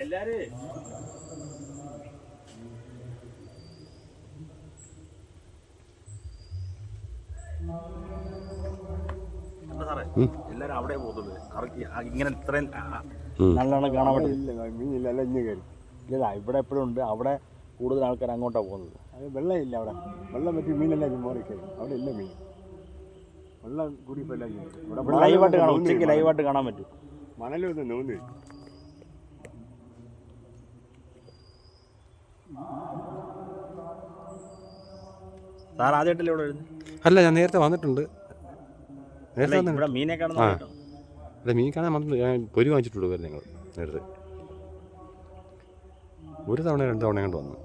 എല്ലാരും എല്ലാരും അവിടെ പോകുന്നത് ഇങ്ങനെ ഇത്രയും നല്ലോണം കാണാൻ പറ്റില്ല. മീനില്ല, എല്ലാം ഇഞ്ഞ് കയറി. ഇല്ല, ഇവിടെ എപ്പോഴും ഉണ്ട്. അവിടെ കൂടുതൽ ആൾക്കാർ അങ്ങോട്ടാണ് പോകുന്നത്. അത് വെള്ളമില്ല അവിടെ. വെള്ളം പറ്റി മീനെല്ലാം മാറിക്കഴിഞ്ഞു. അവിടെ ഇല്ല മീൻ. വെള്ളം കൂടിയപ്പോൾ എല്ലാം ഇവിടെ ലൈവായിട്ട് കാണാം. ഉച്ചയ്ക്ക് ലൈവായിട്ട് കാണാൻ പറ്റും. മണലൊന്നും നോന്ന് സാർ ആദ്യമായിട്ടല്ലേ ഇവിടെ വരുന്നത്? അല്ല, ഞാൻ നേരത്തെ വന്നിട്ടുണ്ട്. ഇവിടെ മീനെ കാണുന്ന അല്ല, മീൻ കാണാൻ വന്നിട്ട് ഞാൻ പൊരി വാങ്ങിച്ചിട്ടുള്ളൂ. ഞങ്ങൾ നേരത്തെ 1 തവണ 2 തവണ കണ്ട് വന്നു.